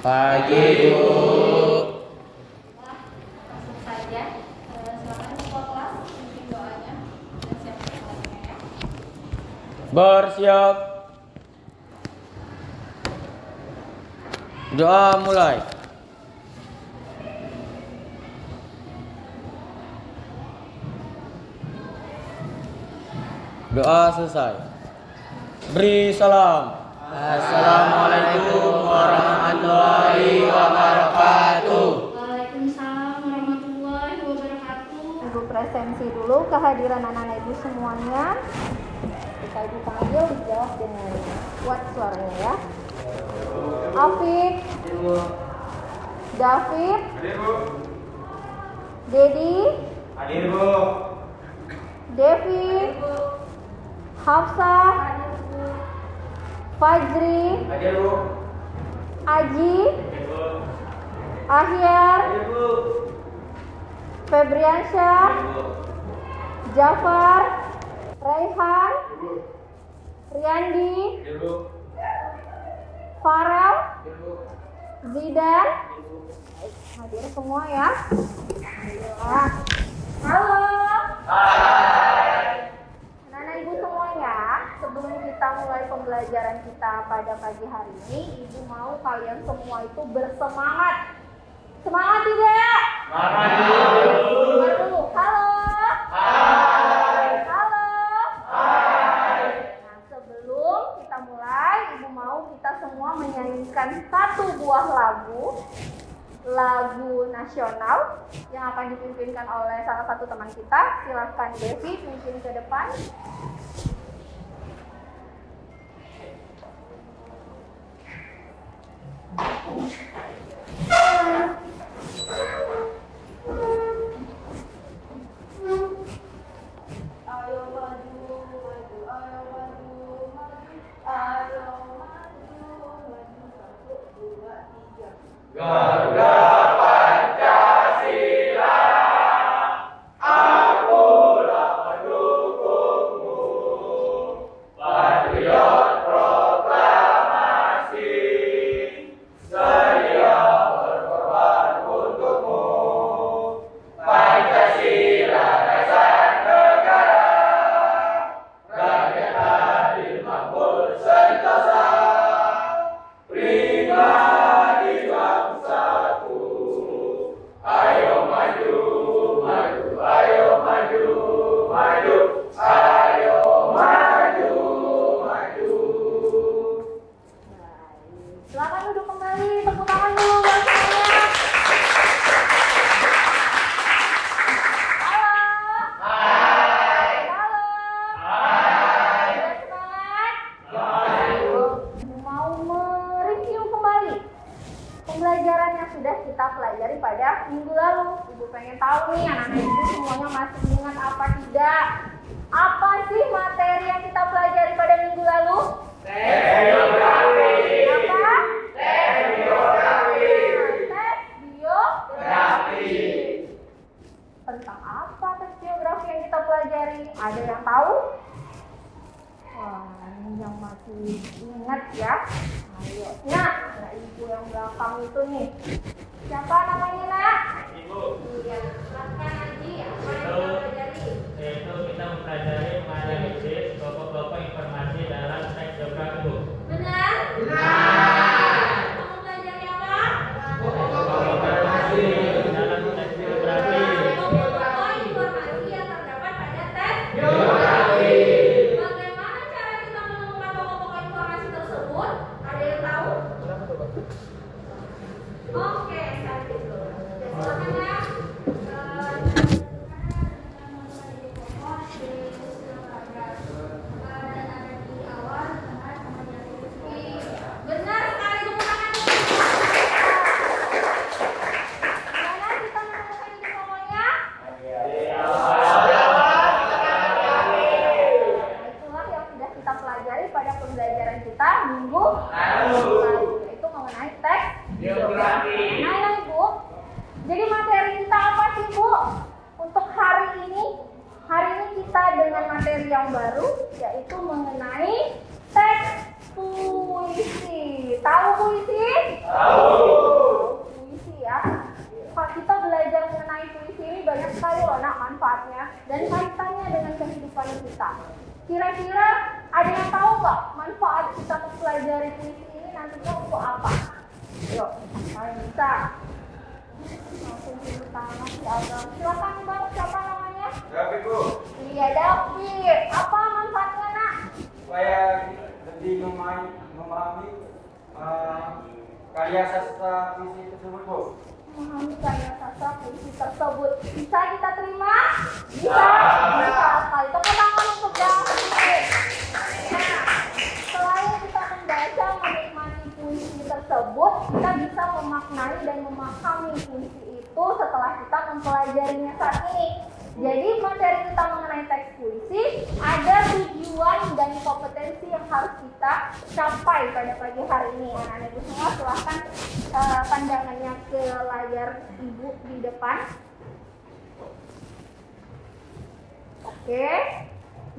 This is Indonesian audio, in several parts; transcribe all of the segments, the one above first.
Pagi, Bu. Langsung saja. Silakan ketua kelas pimpin doanya dan siapkan semuanya ya. Bersiap. Doa mulai. Doa selesai. Beri salam. Assalamualaikum warahmatullahi wabarakatuh. Waalaikumsalam warahmatullahi wabarakatuh. Ibu presensi dulu kehadiran anak-anak ibu semuanya. Ketika ibu panggil dijawab dengan kuat suaranya ya. Afik, David, Dedi, Hadir, Bu. Devi, Hafsah, Fajri, Hadir, Bu. Aji, Hadir, Bu. Ahyar, Hadir, Bu. Febriansyah, Hadir, Bu. Jafar, Raihan, Riyandi, Hadir, Bu. Farel, Hadir, Bu. Zidan, Hadir, Bu. hadir semua ya. Alhamdulillah. Halo. Anak-anak ibu semuanya, sebelum kita mulai pembelajaran kita pada pagi hari ini, ibu mau kalian semua itu bersemangat. Semangat tidak? Semangat, Bu. Dulu. Halo. Halo. Nah, sebelum kita mulai, ibu mau kita semua menyanyikan satu buah lagu nasional yang akan dipimpinkan oleh salah satu teman kita. Silahkan Devi pimpin ke depan. Ayo maju, maju, ayo maju, maju, ayo maju, maju, 1, 2, 3. Garuda Pancasila, akulah pendukungmu, patriot proklamasi, sedia berkorban untukmu, Pancasila dasar negara, rakyat adil makmur sentosa, pribadi bangsaku. Ayo maju, maju, ayo maju, maju, ayo maju, maju. Silakan duduk kembali, tepuk tangan dulu buat semuanya. Halo. Hai. Halo. Hai. Sudah semangat? Hai. Ibu mau mereview kembali pembelajaran yang sudah kita pelajari pada minggu lalu. Ibu pengen tahu nih anak-anak ibu semuanya masih ingat apa tidak? Apa sih materi yang kita pelajari pada minggu lalu? Geografi. Apa? Tes geografi. Tes biografi. Tentang apa tes geografi yang kita pelajari? Ada yang tahu? Wah, ini yang masih ingat ya. Ayo. Nah, anak ibu yang belakang itu nih. Siapa namanya, Nak? Ibu, Iya, silahkan Aji. Apa yang kita pelajari? yaitu kita mempelajari menganalisis pokok-pokok informasi dalam teks geografi, Bu. Benar? Benar. Kamu pelajari apa? Pokok-pokok informasi dalam teks geografi. Pokok informasi yang terdapat pada tes geografi. Bagaimana cara kita menemukan pokok-pokok informasi tersebut? Ada yang tahu? Oke, cantik. Silakan ya. sekali loh nak manfaatnya dan kaitannya dengan kehidupan kita. Kira-kira ada yang tahu nggak manfaat kita mempelajari puisi ini nantinya untuk apa? Yuk, kalian bisa. Langsung dulu tangan si Agam. Silakan bang, siapa namanya? David, Bu. Iya David. Apa manfaatnya nak? Supaya lebih memahami karya sastra puisi tersebut, Bu. Memahami karya sastra puisi tersebut. Bisa kita terima? Bisa. Bisa sekali. Tepuk tangan untuk David. Nah, selain kita membaca, menikmati puisi tersebut, kita bisa memaknai dan memahami puisi itu setelah kita mempelajarinya saat ini. Jadi materi kita mengenai teks puisi ada tujuan dan kompetensi yang harus kita capai pada pagi hari ini. Anak-anak ibu semua silahkan pandangannya ke layar ibu di depan. Oke,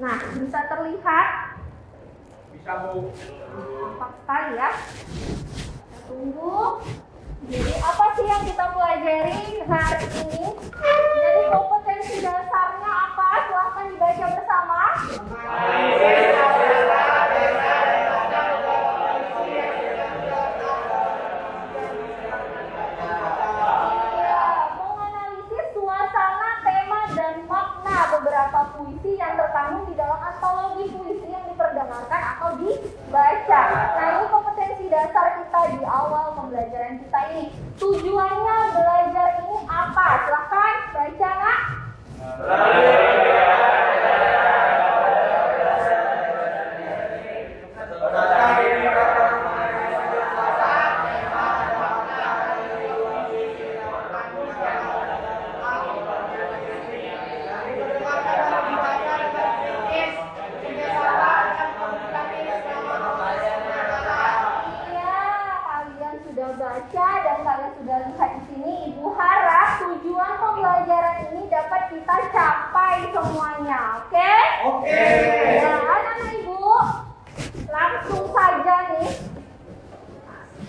nah bisa terlihat. Bisa, Bu. Nampak sekali ya. Kita tunggu. Jadi apa sih yang kita pelajari hari ini? Jadi kompetensi dasarnya apa? Silahkan dibaca bersama. Ya, menganalisis suasana, tema, dan makna beberapa puisi yang terkandung di dalam antologi puisi yang diperdengarkan atau dibaca. Nah, ini kompetensi dasar kita di awal pembelajaran kita ini. Tujuannya belajar ini apa? Silahkan baca nak. Baca dan kalian sudah lihat di sini, ibu harap tujuan pembelajaran ini dapat kita capai semuanya, oke? Oke. Nah, anak-anak ibu, langsung saja nih,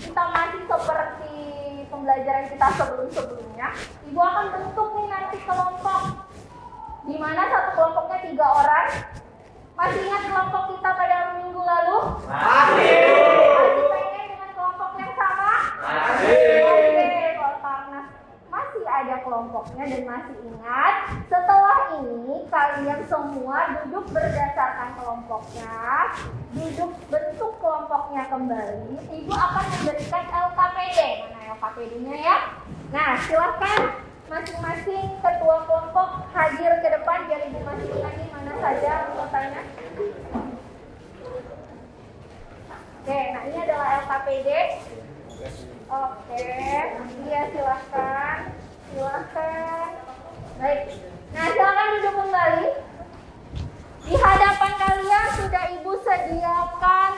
kita masih seperti pembelajaran kita sebelumnya. Ibu akan bentuk nih nanti kelompok, di mana satu kelompoknya 3 orang. Masih ingat kelompok kita pada minggu lalu? Masih pengen dengan kelompok yang sama? Oke, karena masih ada kelompoknya dan masih ingat, setelah ini kalian semua duduk berdasarkan kelompoknya, duduk bentuk kelompoknya kembali. Ibu akan memberikan LKPD. Mana LKPD-nya ya? Nah, silahkan masing-masing ketua kelompok hadir ke depan biar ibu masih ingat mana saja anggotanya. Oke, nah ini adalah LKPD. Oke, iya silahkan. Baik, nah silahkan duduk kembali. Di hadapan kalian sudah ibu sediakan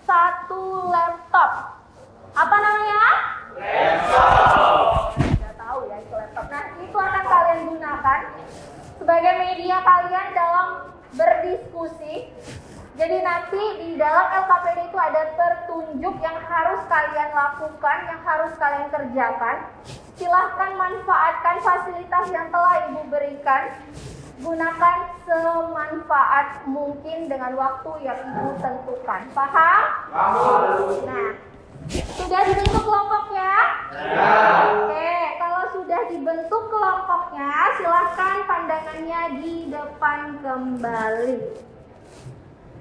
1 laptop. Apa namanya? Laptop. Sudah tahu ya itu laptop. Nah itu akan kalian gunakan sebagai media kalian dalam berdiskusi. Jadi nanti di dalam LKPD itu ada petunjuk yang harus kalian lakukan, yang harus kalian kerjakan. Silahkan manfaatkan fasilitas yang telah ibu berikan. Gunakan semanfaat mungkin dengan waktu yang ibu tentukan. Paham? Nah, sudah dibentuk kelompoknya? Oke, kalau sudah dibentuk kelompoknya, silahkan pandangannya di depan kembali.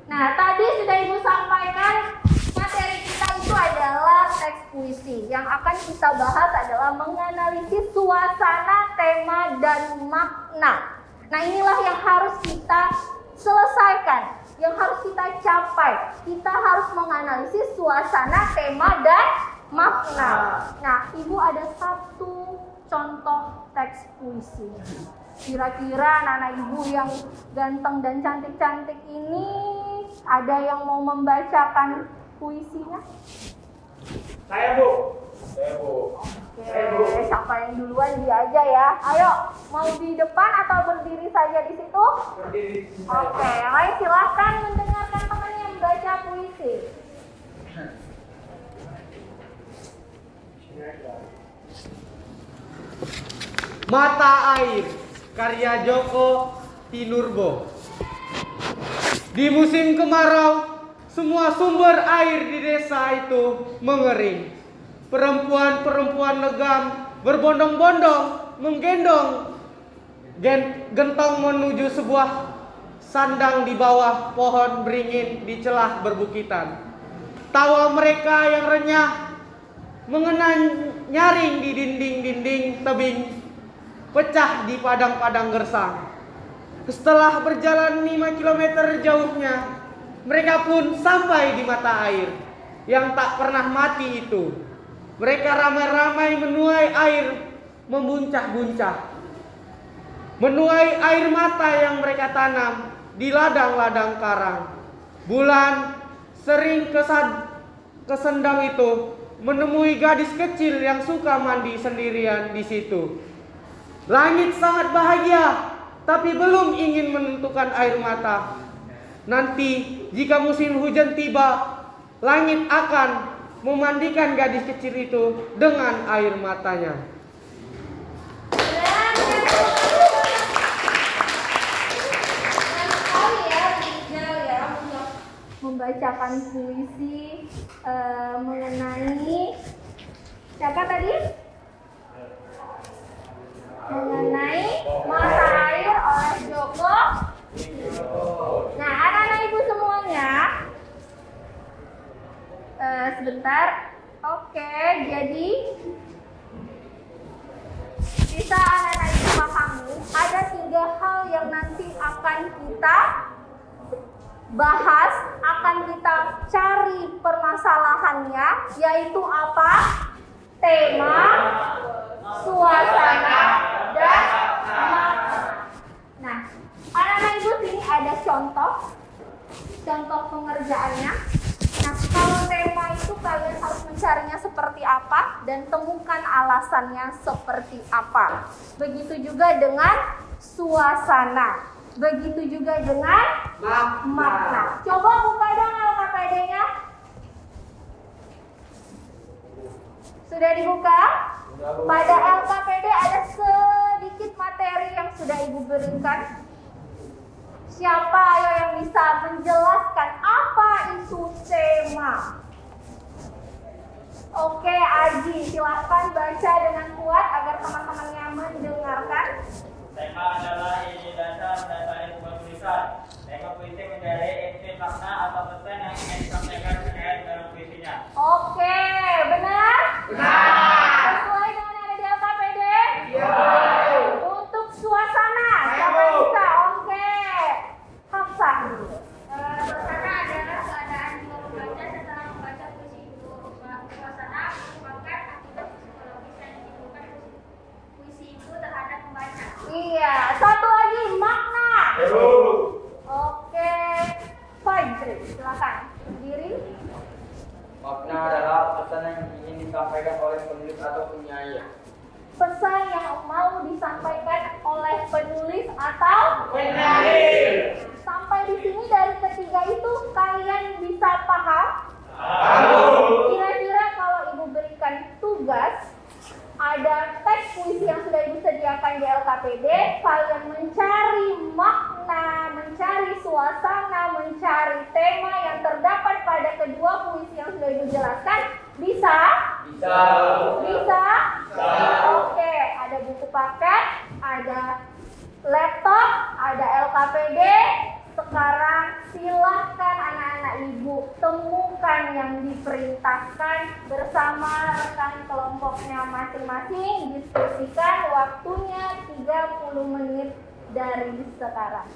Nah, tadi sudah ibu sampaikan materi kita itu adalah teks puisi. Yang akan kita bahas adalah menganalisis suasana, tema, dan makna. Nah, inilah yang harus kita selesaikan, yang harus kita capai. Kita harus menganalisis suasana, tema, dan makna. Nah, ibu ada 1 contoh teks puisi. Kira-kira anak-anak ibu yang ganteng dan cantik-cantik ini ada yang mau membacakan puisinya? Saya, Bu. Oke, siapa yang duluan dia aja ya. Ayo, mau di depan atau berdiri saja di situ? Berdiri. Oke, yang lain silahkan mendengarkan temannya membaca puisi. Mata air karya Joko Tinurbo. Di musim kemarau, semua sumber air di desa itu mengering. Perempuan-perempuan legam berbondong-bondong menggendong gentong menuju sebuah sandang di bawah pohon beringin di celah berbukitan. Tawa mereka yang renyah mengena nyaring di dinding-dinding tebing, pecah di padang-padang gersang. Setelah berjalan 5 km jauhnya, mereka pun sampai di mata air yang tak pernah mati itu. Mereka ramai-ramai menuai air membuncah-buncah, menuai air mata yang mereka tanam di ladang-ladang karang. Bulan sering ke sendang itu menemui gadis kecil yang suka mandi sendirian di situ. Langit sangat bahagia, tapi belum ingin menentukan air mata. Nanti jika musim hujan tiba, langit akan memandikan gadis kecil itu dengan air matanya. Membacakan puisi mengenai siapa tadi? Mengenai mata air oleh Joko. Nah, anak-anak ibu semuanya, sebentar. Oke, jadi bisa anak-anak ibu pahami ada 3 hal yang nanti akan kita bahas, akan kita cari permasalahannya, yaitu apa? Tema, suasana, dan makna. Nah, anak-anak ibu sini ada contoh pengerjaannya. Nah, kalau tema itu kalian harus mencarinya seperti apa dan temukan alasannya seperti apa. Begitu juga dengan suasana. Begitu juga dengan makna. Coba buka dong LKPD-nya. Sudah dibuka? Pada LKPD ada sedikit materi yang sudah ibu berikan. Siapa ayo yang bisa menjelaskan apa itu tema? Oke, Aji, silahkan baca dengan kuat agar teman-temannya mendengarkan. Tema adalah ide dasar dan tadi sebuah tulisan. Tema puisi menjadi inti makna atau pesan yang ingin disampaikan terkait dalam puisinya. Oke, benar? Benar. Sesuai dengan yang ada di LKPD? Iya. Untuk suasana, siapa yang bisa? Oke. Hafsah dulu. Suasana adalah keadaan jika pembaca setelah membaca puisi itu. Suasana merupakan akibat psikologis yang ditimbulkan puisi itu terhadap pembaca. Iya. Satu lagi, makna. Oke. Fajri, silakan. Berdiri. Makna adalah pesan yang ingin disampaikan oleh penulis atau penyair. Pesan yang mau disampaikan oleh penulis atau Penyair. Sampai di sini dari ketiga itu kalian bisa paham? Kira-kira kalau ibu berikan tugas, ada teks puisi yang sudah ibu sediakan di LKPD, kalian mencari makna, mencari suasana, mencari tema yang terdapat pada kedua puisi yang sudah ibu jelaskan. Bisa? Bisa. Bisa? Oke, ada buku paket, ada laptop, ada LKPD. Sekarang silahkan anak-anak ibu temukan yang diperintahkan bersama rekan kelompoknya masing-masing. Diskusikan, waktunya 30 menit dari sekarang.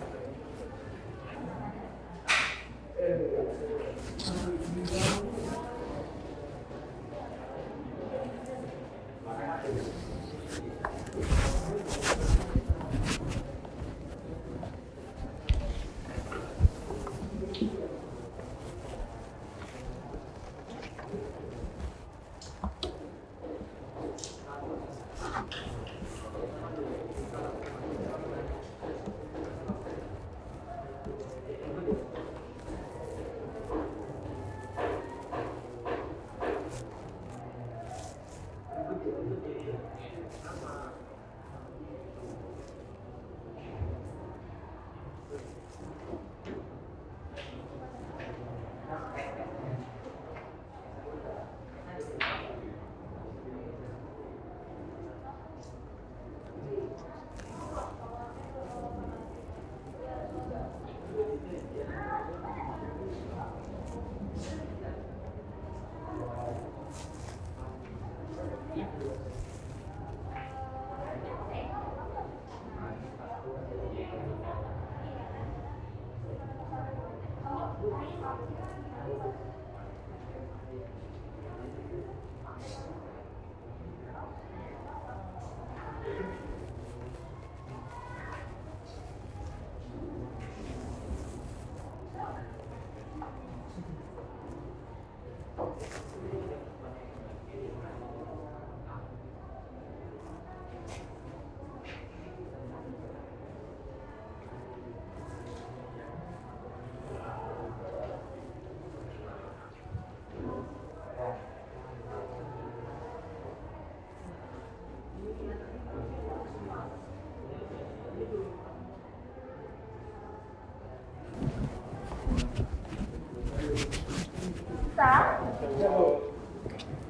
Bisa?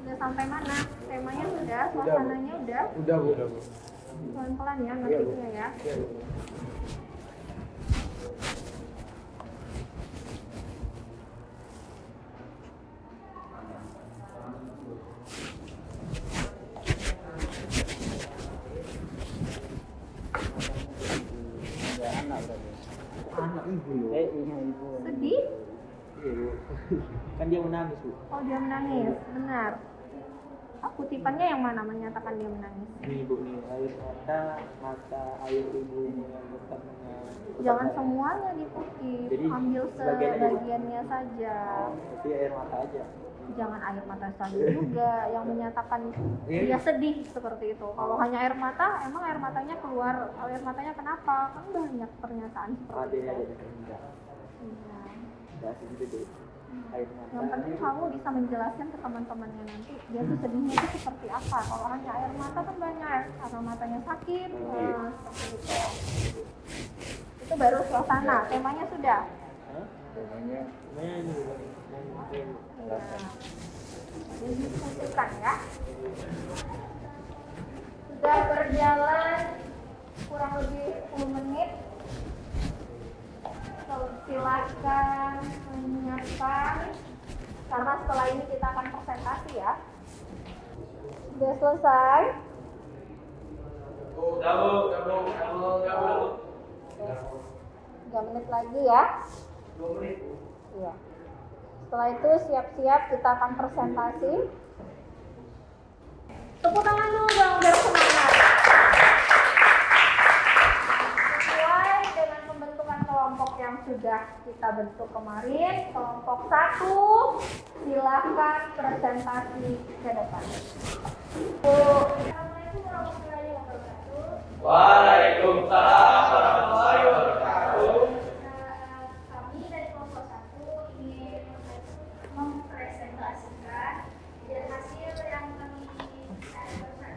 Udah sampai mana? Temanya sudah, suasananya udah? Udah, Bu. Pelan-pelan ya ngetiknya ya. Anak ibu loh. Ibu. Sedih? Iya, Bu. Kan dia menangis, Bu. Oh, dia menangis. Benar. Kutipannya yang mana menyatakan dia menangis? Nih, Bu, nih air mata air ibu ini yang bertanya. Jangan semuanya dikutip, Jadi, ambil sebagian aja, Bu. sebagiannya saja. Tapi air mata aja. Jangan air mata saja juga yang menyatakan Iya. dia sedih seperti itu. Kalau hanya air mata, emang air matanya keluar, air matanya kenapa? Kan banyak pernyataan seperti Ada itu. ada enggak. Iya. Enggak segitu deh. Air mata. Yang penting kamu bisa menjelaskan ke teman-temannya nanti dia tuh sedihnya itu seperti apa. Kalau hanya air mata kan banyak, karena matanya sakit, seperti itu. Itu baru suasana. Temanya sudah. Hah? Namanya ini, Bu. Ya. Diskusikan ya. Sudah berjalan kurang lebih 10 menit. Silakan menyiapkan karena setelah ini kita akan presentasi ya. Sudah selesai? 3 menit lagi ya. 2 menit. Iya. Setelah itu siap-siap kita akan presentasi. Tepuk tangan dulu dong biar semangat. Sesuai dengan pembentukan kelompok yang sudah kita bentuk kemarin, kelompok 1 silakan presentasi ke depan. Bu. Assalamualaikum warahmatullahi wabarakatuh. Waalaikumsalam warahmatullahi wabarakatuh. Kami dari kelompok 1 ingin mempresentasikan hasil yang kami barusan.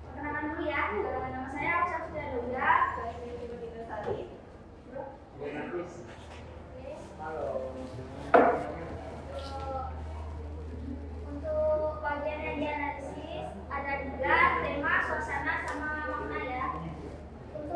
Perkenalan dulu ya. Nama saya Syafida Dauda. Saya Ibu Sari. Untuk bagian yang dianalisis ada 3, tema, suasana, sama makna ya. Untuk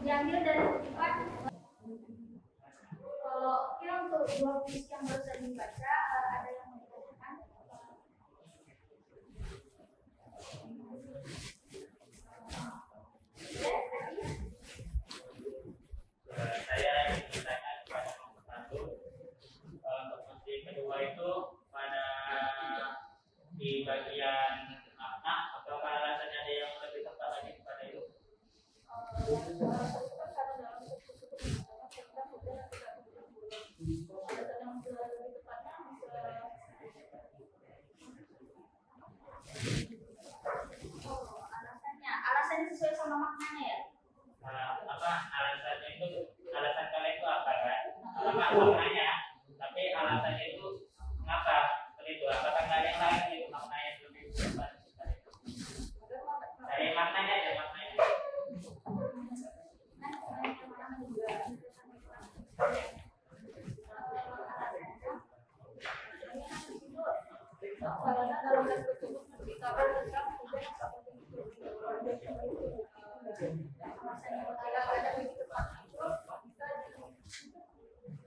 diambil dari kutipan. Kalau kira untuk dua puisi yang baru saja dibaca, ada yang mau ditanyakan? Saya ingin bertanya kepada nomor 1. Untuk puisi kedua itu pada di bagian makna atau alasannya ada yang lebih tepat lagi kepada itu? Alasannya sesuai sama maknanya ya. Apa alasannya itu, alasan kalian itu apa kan? Apa maknanya? Tapi alasannya itu mengapa seperti itu? Apakah nggak ada yang lain itu maknanya yang lebih tepat? Dari maknanya aja maknanya.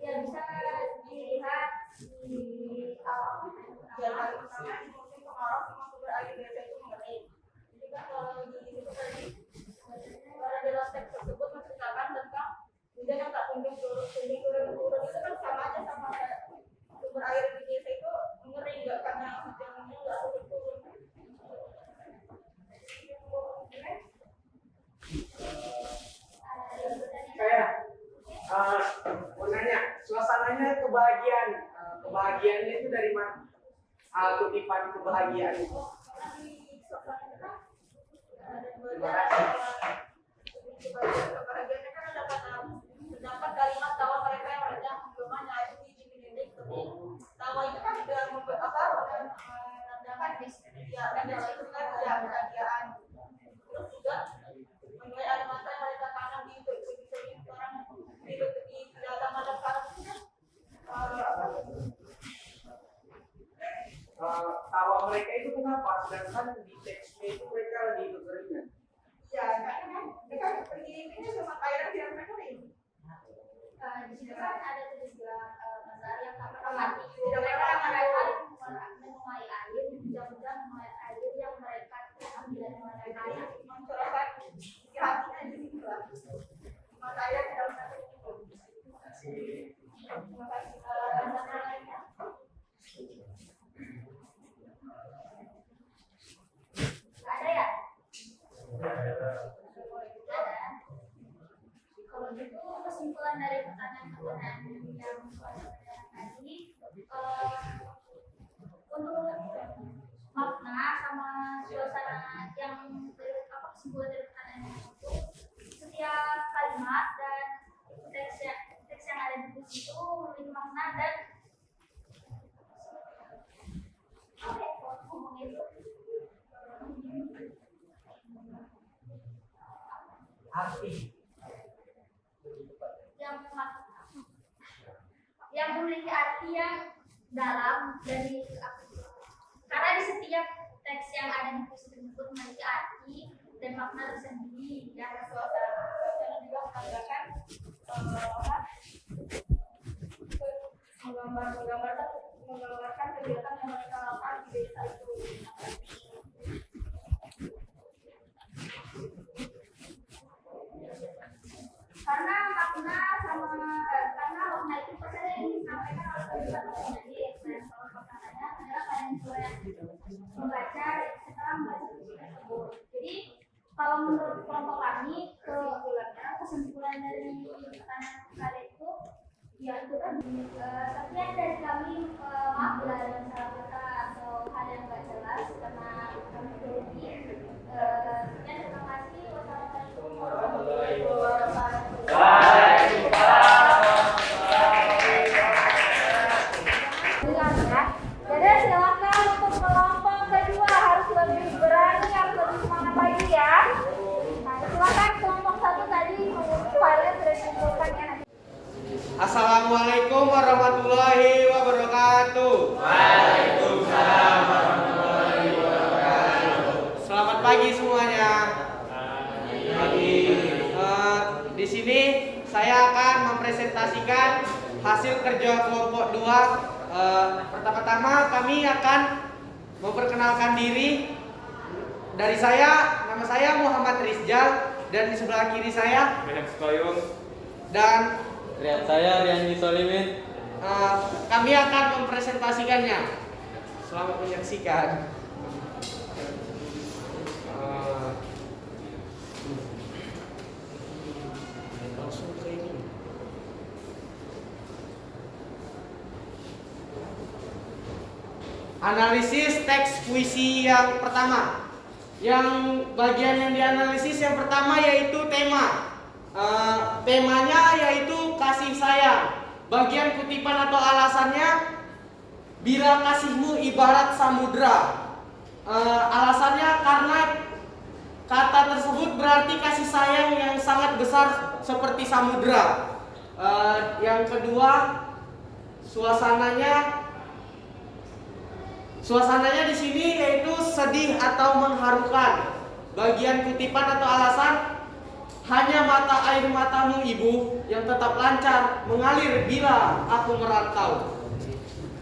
Ya bisa dilihat di awal. Saya mau nanya, suasananya kebahagiaannya itu dari mana? Kutipan kebahagiaan itu. Terima kasih. Kebahagiaannya kan terdapat kalimat tawa mereka yang rendah bagaimana itu dididik tapi tawa itu kan juga menandakan ya dan itu kan ya kebahagiaan terus juga mengenai air mata yang mereka tanam di orang di dalam mata sekarang itu kan Tawa mereka itu kenapa? Sedangkan di teksnya itu mereka lagi kekeringan. ya karena kan mereka ini cuma air yang mereka ini Di sini kan ada tulis bilang mazhar yang mati. Tidak Mereka mereka menuai air, mudah-mudahan menuai air yang mereka ambil dari mereka. mencolokkan di hatinya di situ lah mata air tidak mereka itu terima kasih lainnya Nggak ada ya? Ada. Kalau gitu kesimpulan dari pertanyaan-pertanyaan yang tadi, untuk makna sama suasana yang kesimpulan dari pertanyaan itu, setiap kalimat dan teks yang ada di buku itu memiliki makna dan ngomongin itu. Arti. Yang memiliki arti yang dalam dari karena di setiap teks yang ada di puisi tersebut memiliki arti dan makna tersendiri yang suasana juga menandakan menggambarkan kegiatan yang mereka lakukan di desa itu. karena makna itu pesan yang disampaikan oleh penulis jadi ekspresi perkataannya adalah kalian semua yang membaca setelah membaca puisi tersebut. Jadi kalau menurut kelompok kami kesimpulan dari pertanyaan kali itu ya itu kan sekian dari kami, maaf bila ada salah kata atau hal yang nggak jelas karena kami grogi. Sekian, terima kasih. Wassalamualaikum warahmatullahi wabarakatuh. Jadi silakan untuk kelompok kedua harus lebih berani, harus lebih semangat lagi ya. Nah, silakan kelompok satu tadi filenya sudah dikumpulkan ya. Assalamualaikum warahmatullahi mempresentasikan hasil kerja kelompok 2. Pertama-tama kami akan memperkenalkan diri. Dari saya, nama saya Muhammad Rizjal, dan di sebelah kiri saya dan Saya Rian Solimin. kami akan mempresentasikannya. Selamat menyaksikan. Langsung ke ini. Analisis teks puisi yang pertama. Yang bagian yang dianalisis yang pertama yaitu tema. Temanya yaitu kasih sayang. Bagian kutipan atau alasannya, bila kasihmu ibarat samudra. Alasannya karena kata tersebut berarti kasih sayang yang sangat besar seperti samudra. Yang kedua, suasananya di sini yaitu sedih atau mengharukan. Bagian kutipan atau alasan, hanya mata air matamu ibu yang tetap lancar mengalir bila aku merantau.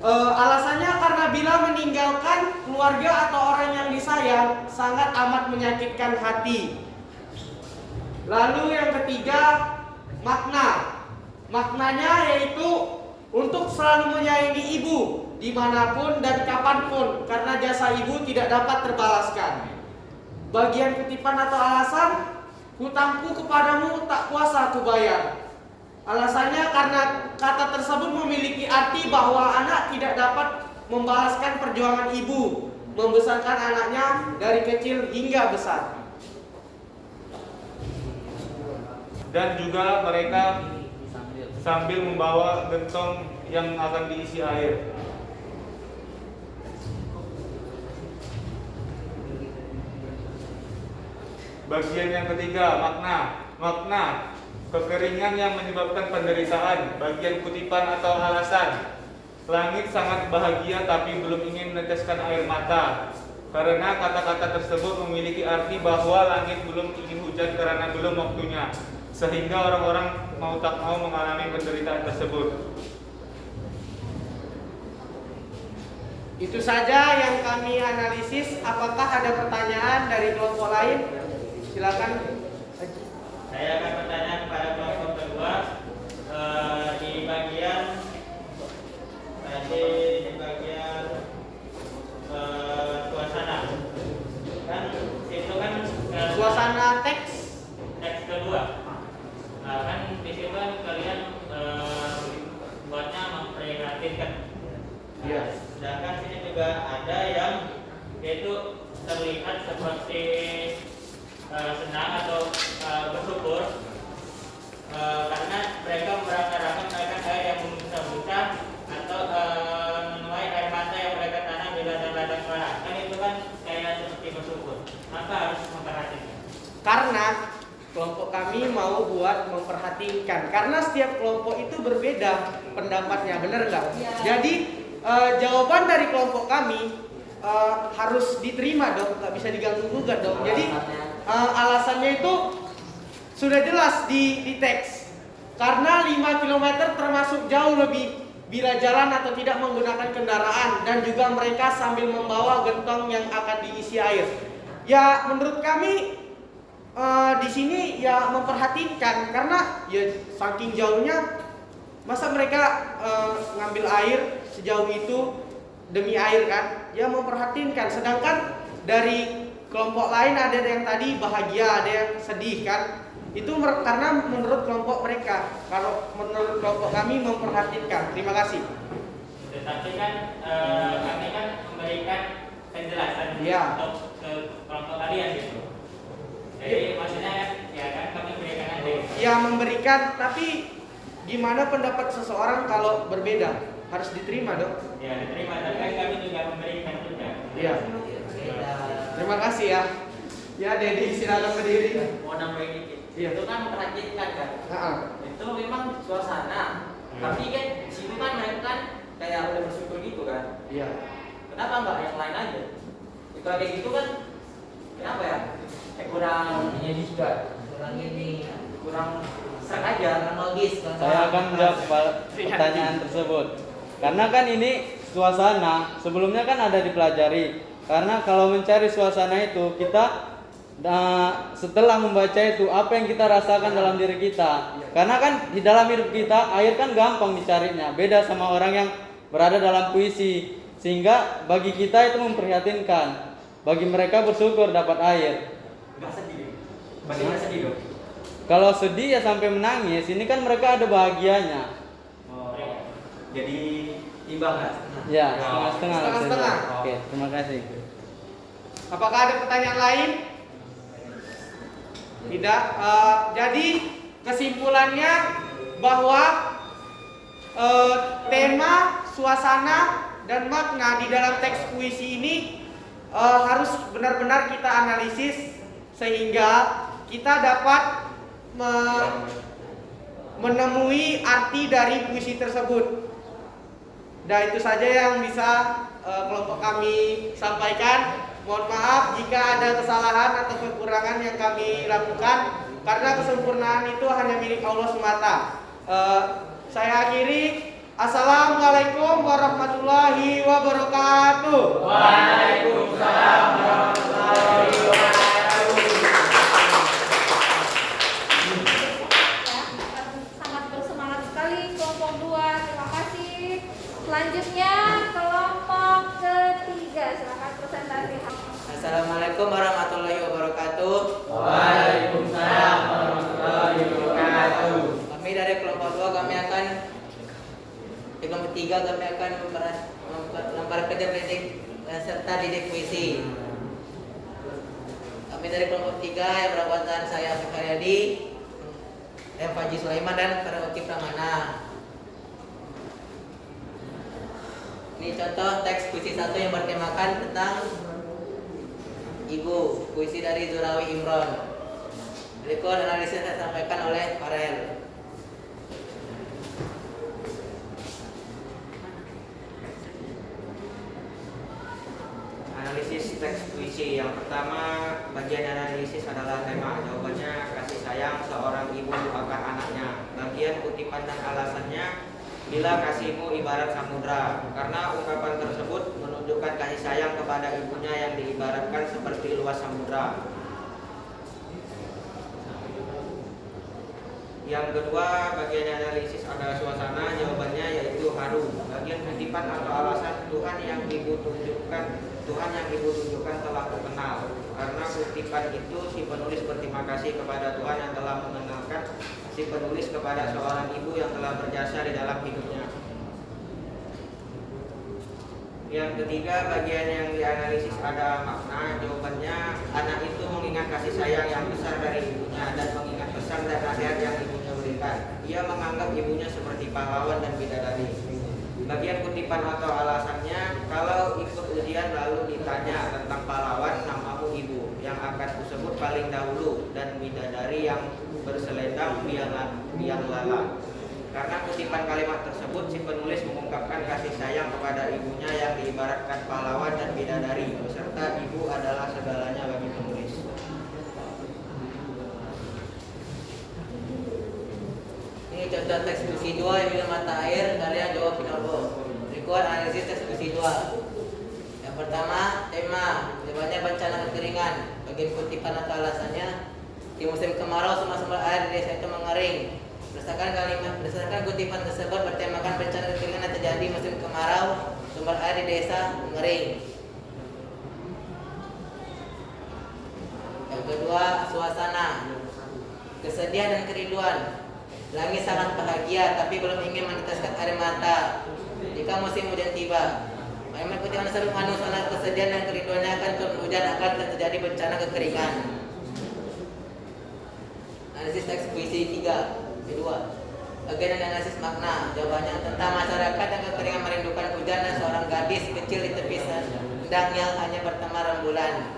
Alasannya karena bila meninggalkan keluarga atau orang yang disayang sangat amat menyakitkan hati. Lalu yang ketiga, makna. Maknanya yaitu untuk selalu menyayangi ibu dimanapun dan kapanpun karena jasa ibu tidak dapat terbalaskan. Bagian kutipan atau alasan, hutangku kepadamu tak kuasa kubayar. Alasannya karena kata tersebut memiliki arti bahwa anak tidak dapat membalaskan perjuangan ibu membesarkan anaknya dari kecil hingga besar. Dan juga mereka sambil membawa gentong yang akan diisi air. Bagian yang ketiga, makna. Makna, kekeringan yang menyebabkan penderitaan. Bagian kutipan atau alasan, langit sangat bahagia tapi belum ingin meneteskan air mata. Karena kata-kata tersebut memiliki arti bahwa langit belum ingin hujan karena belum waktunya, sehingga orang-orang mau tak mau mengalami penderitaan tersebut. Itu saja yang kami analisis. Apakah ada pertanyaan dari kelompok lain? Silakan. Saya akan bertanya kepada kelompok kedua di bagian suasana. Kan itu kan Suasana teks. teks kedua. Kan di situ kan kalian buatnya memprihatinkan. Iya. Sedangkan sini juga ada yang yaitu terlihat seperti senang atau bersyukur karena mereka merangkak-rangkak menaikkan air yang membusah-busah atau menuai air mata yang mereka tanam di ladang-ladang merah. Kan itu kan kayak seperti bersyukur. Maka harus memperhatikan. Karena kelompok kami mau buat memperhatikan. Karena setiap kelompok itu berbeda pendapatnya, benar nggak? Jadi jawaban dari kelompok kami harus diterima dong, nggak bisa diganggu gugat dong. Jadi alasannya itu sudah jelas di teks. Karena 5 km termasuk jauh lebih bila jalan atau tidak menggunakan kendaraan, dan juga mereka sambil membawa gentong yang akan diisi air. Ya menurut kami di sini ya memperhatikan, karena ya saking jauhnya masa mereka ngambil air sejauh itu demi air kan, ya memperhatikan. Sedangkan dari kelompok lain ada yang tadi bahagia, ada yang sedih kan. Itu karena menurut kelompok mereka. Kalau menurut kelompok kami memperhatikan. Terima kasih. Tetapi kan kami kan memberikan penjelasan untuk ke kelompok kalian gitu. Jadi maksudnya ya kan kami berikan aja. Ya memberikan, tapi gimana pendapat seseorang kalau berbeda? Harus diterima dong. Ya diterima, tapi kan kami juga memberikan juga. Iya. Terima kasih ya. Ya Dedi, silakan berdiri. Mau nambahin dikit. Iya. Itu kan memperhatikan kan. Itu memang suasana. Tapi kan di situ kan mereka kan kayak udah bersyukur gitu kan. Iya. Kenapa enggak yang lain aja? Itu kayak gitu kan. Kenapa ya? Kurang ini juga. Kurang Serang aja, kronologis. Saya akan menjawab pertanyaan tersebut. Karena kan ini suasana, sebelumnya kan ada dipelajari. Karena kalau mencari suasana itu kita setelah membaca itu apa yang kita rasakan dalam diri kita. Karena kan di dalam hidup kita air kan gampang dicarinya, beda sama orang yang berada dalam puisi. Sehingga bagi kita itu memprihatinkan. Bagi mereka bersyukur dapat air. Enggak sedih. Pasti enggak sedih dong. Kalau sedih ya sampai menangis. Ini kan mereka ada bahagianya. Oh. Jadi imbang kan? Ya, setengah-setengah. Setengah-setengah. Oke, terima kasih. Apakah ada pertanyaan lain? Tidak. Jadi kesimpulannya bahwa tema, suasana, dan makna di dalam teks puisi ini harus benar-benar kita analisis sehingga kita dapat menemui arti dari puisi tersebut. Dan itu saja yang bisa kelompok kami sampaikan. Mohon maaf jika ada kesalahan atau kekurangan yang kami lakukan, karena kesempurnaan itu hanya milik Allah semata. Saya akhiri. Assalamualaikum warahmatullahi wabarakatuh. Waalaikumsalam warahmatullahi wabarakatuh. Ya, sangat bersemangat sekali kelompok 2. Terima kasih. Selanjutnya kelompok ketiga. Silakan presentasi. Assalamualaikum warahmatullahi wabarakatuh. Waalaikumsalam warahmatullahi wabarakatuh. Kami dari kelompok 2 kami akan kelompok 3 kami akan memperkerja serta didik puisi. Kami dari kelompok 3 yang beranggotakan saya Afif Haryadi, M. Faji Sulaiman dan Farauki Pramana. Ini contoh teks puisi 1 yang bertemakan tentang ibu, puisi dari Zurawi Imron. Berikut analisis yang disampaikan oleh Farel. Analisis teks puisi. Yang pertama, bagian analisis adalah tema. Jawabannya kasih sayang seorang ibu akan anaknya. Bagian kutipan dan alasannya, bila kasihmu ibarat samudra. Karena ungkapan tersebut menunjukkan kasih sayang kepada ibunya yang diibaratkan seperti luas samudra. Yang kedua, bagian analisis adalah suasana. Jawabannya yaitu haru. Bagian kutipan atau alasan, Tuhan yang ibu tunjukkan telah kukenal. Karena kutipan itu si penulis berterima kasih kepada Tuhan yang telah mengenalkan si penulis kepada seorang ibu yang telah berjasa di dalam hidupnya. Yang ketiga, bagian yang dianalisis ada makna. Jawabannya, anak itu mengingat kasih sayang yang besar dari ibunya dan mengingat pesan dan nasihat yang ibunya berikan. Ia menganggap ibunya seperti pahlawan dan bidadari. Bagian kutipan atau alasannya, kalau ikut ujian lalu ditanya tentang pahlawan, namamu ibu, yang akan kusebut paling dahulu, dan bidadari yang berselendang biang lala. Karena kutipan kalimat tersebut, si penulis mengungkapkan kasih sayang kepada ibunya yang diibaratkan pahlawan dan bidadari, beserta ibu adalah segalanya bagi penulis. Ini contoh teks puisi 2 yang minum mata air, kalian jawab penyerbo. Berikut analisis teks puisi 2. Yang pertama, tema. Jawabannya bencana kekeringan. Bagian kutipan atau alasannya, di musim kemarau semua sumber air di desa itu mengering. Berdasarkan kutipan tersebut bertemakan bencana kekeringan yang terjadi musim kemarau, sumber air di desa mengering. Yang kedua, suasana. Kesedihan dan kerinduan. Langit sangat bahagia tapi belum ingin meneteskan air mata jika musim hujan tiba. Kalimat kutipan tersebut mengandung kesedihan dan kerinduannya akan turun hujan agar terjadi bencana kekeringan. Analisis teks puisi 3. Kedua, bagian analisis makna. Jawabannya tentang masyarakat yang kekeringan merindukan hujan dan seorang gadis kecil di tepi sendang yang hanya bertema rembulan.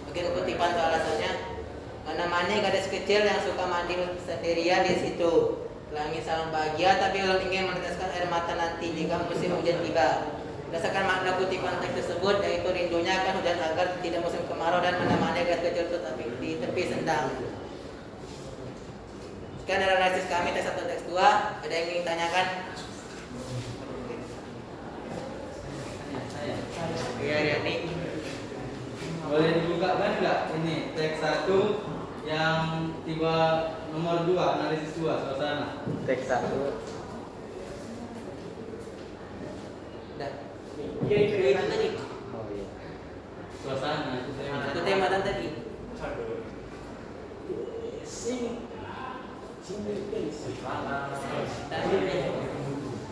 Bagian kutipan atau alasannya, menemani gadis kecil yang suka mandi sendirian di situ. Langit sangat bahagia tapi belum ingin meneteskan air mata nanti jika musim hujan tiba. Berdasarkan makna kutipan teks tersebut, yaitu rindunya akan hujan agar tidak musim kemarau dan menemani gadis kecil di tepi sendang. Sekian dari analisis kami teks 1 teks 2. Ada yang ingin tanyakan? Iya, Riani. Boleh dibukakan nggak ini teks 1 yang tiba nomor 2 analisis 2 suasana. Teks 1. Udah. Iya, itu tadi. Oh iya. Suasana itu tema. Itu tema tadi.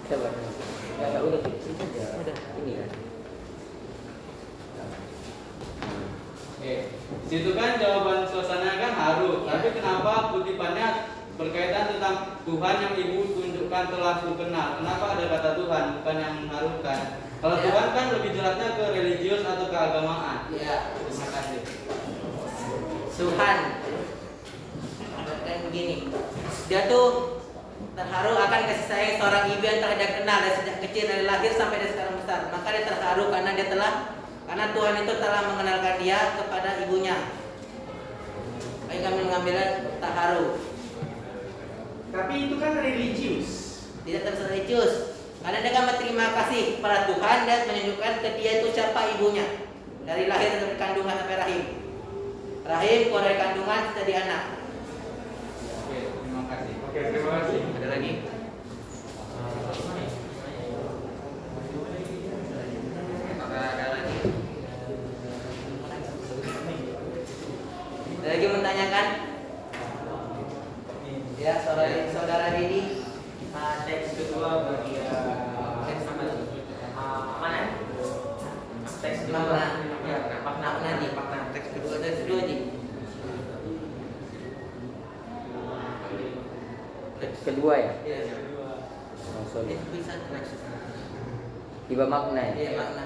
Coba. Ya udah sini aja. Udah ini kan. Oke. Situ kan jawaban suasana kan haru. Tapi kenapa kutipannya berkaitan tentang Tuhan yang ibu tunjukkan telah ku kenal? Kenapa ada kata Tuhan bukan yang mengharukan? Kalau Ya. Tuhan kan lebih jelasnya ke religius atau keagamaan. Iya. Terima kasih. Tuhan. Kayak begini. Dia tuh terharu akan kasih sayang seorang ibu yang telah dia kenal dari sejak kecil, dari lahir sampai dia sekarang besar. Maka dia terharu karena Tuhan itu telah mengenalkan dia kepada ibunya. Baik, kami mengambilnya terharu. Tapi itu kan religius. Tidak religius. Karena dia kan berterima kasih kepada Tuhan dan menunjukkan ke dia itu siapa ibunya. Dari lahir dari kandungan sampai rahim. Rahim keluar dari kandungan jadi anak. Oke, terima kasih. Oke, terima kasih. Ada lagi? Apakah ada lagi? Ada lagi menanyakan? Ya, saudara Didi. Teks kedua bagian Teks apa? mana? Teks kedua. Makna. Ya, Makna nih, makna. Teks kedua nih. Teks kedua ya. Iya. Oh, sorry. Itu bisa next. Tiba makna ya. Iya, makna.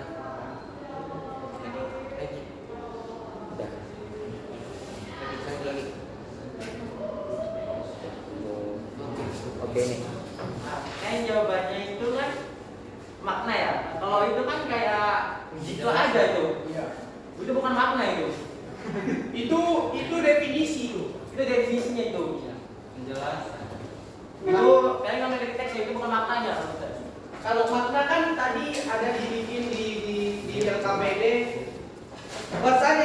Lagi. Udah. Lagi. Oke nih. Kan jawabannya itu kan makna ya. Kalau itu kan kayak gitu aja itu. Iya. Itu bukan makna itu. Itu definisi itu. Itu definisinya itu. Penjelasan. Itu kayak ngambil dari teks itu bukan maknanya. Kalau makna kan tadi ada dibikin di LKPD pesan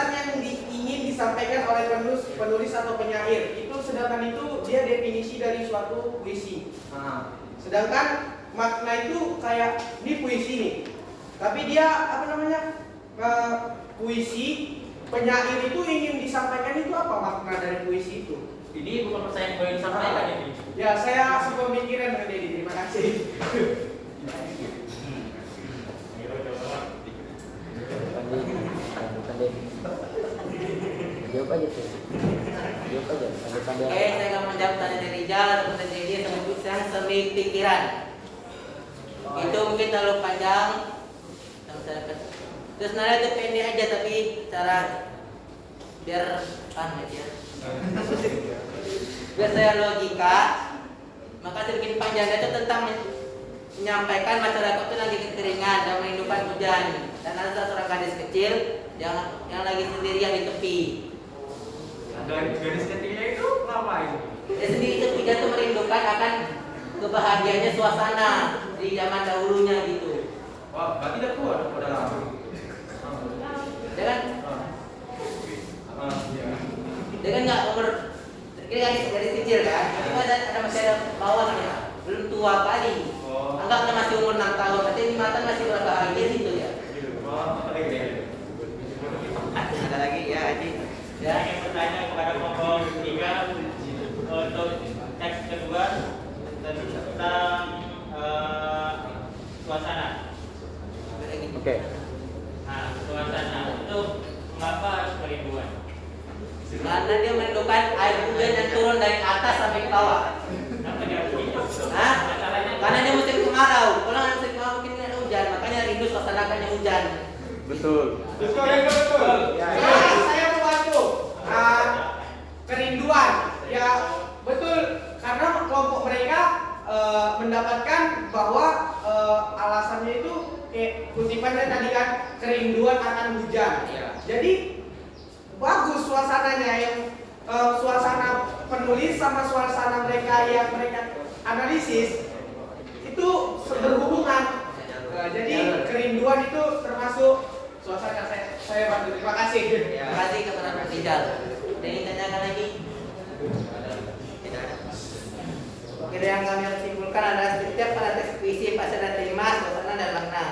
yang ingin disampaikan oleh penulis atau penyair. Itu sedangkan itu dia definisi dari suatu puisi. Sedangkan makna itu kayak ini puisi nih. Tapi dia puisi penyair itu ingin disampaikan itu apa makna dari puisi itu? Jadi bukan pesan yang boleh disampaikan ini. Ya, saya sepemikiran dengan Dedi. Terima kasih. Bukan deh. Jawab aja tuh. Jawab aja. Pandai-pandai. Oke, saya akan menjawab tanya dari Rijal atau dari dia yang semi pikiran. Itu mungkin terlalu panjang. Terus sebenarnya itu pendek aja tapi cara biar ya. Biar saya logika, maka saya bikin panjang itu tentang menyampaikan masyarakat itu lagi kekeringan dan merindukan hujan, dan ada seorang gadis kecil yang lagi sendirian di tepi. Gadis kecilnya itu ngapain? Dia sendiri tepi, dia tuh merindukan akan kebahagiaannya suasana di zaman dahulunya gitu. Wah, berarti udah tua dong, udah lama. Dia kan nggak umur, ini gadis kecil kan, tapi ada masih ada bawahnya, belum tua kali. Anggapnya masih umur 6 tahun, berarti 5 tahun masih berbahagia gitu ya. Ada lagi ya, Aji. Ya, ingin bertanya kepada kelompok 3 untuk teks kedua tentang suasana. Oke. Nah, suasana itu mengapa harus kerinduan? Karena dia merindukan air hujan yang turun dari atas sampai ke bawah. Kenapa dia begitu? Hah? Masalahnya Karena dia musim kemarau. Kalau nggak musim kemarau mungkin nggak ada hujan, makanya rindu suasanakannya hujan. Betul. Betul, itu betul. Saya mau bantu. Kerinduan. Ya, betul. Karena kelompok mereka mendapatkan bahwa alasannya itu kutipannya tadi kan kerinduan akan hujan. Iya. Jadi bagus suasananya yang suasana penulis sama suasana mereka yang mereka analisis itu berhubungan. Jadi kerinduan itu termasuk suasana. Saya bantu. Terima kasih. Terima kasih kepada Pak Rizal. Ada yang tanyakan lagi? Tidak ada. Oke, yang kami simpulkan adalah setiap pada teks puisi pasti ada tema, suasana, dan makna.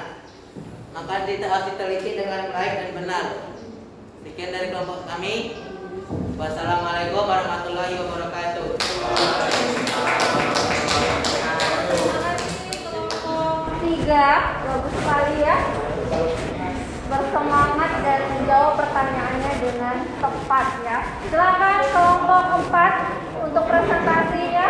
Maka harus diteliti dengan baik dan benar. Sekian dari kelompok kami. Wassalamualaikum warahmatullahi wabarakatuh. Kelompok 3, bagus sekali ya. Bersemangat dan menjawab pertanyaannya dengan tepat ya. Silakan kelompok 4 untuk presentasinya.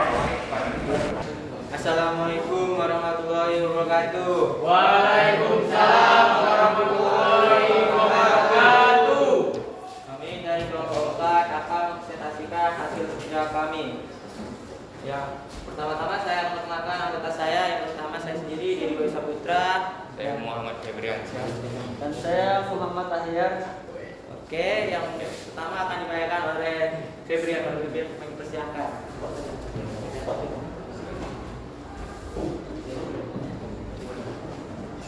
Assalamualaikum warahmatullahi wabarakatuh. Waalaikumsalam warahmatullahi wabarakatuh. Kami dari kelompok 4 akan presentasikan hasil kerja kami. Ya, pertama-tama saya memperkenalkan anggota saya. Yang pertama saya sendiri, Diri Boy Saputra. Saya Muhammad Febriansyah. Dan saya Muhammad Tahir. Oke, yang pertama akan dibacakan oleh Febrian. Kami persilakan.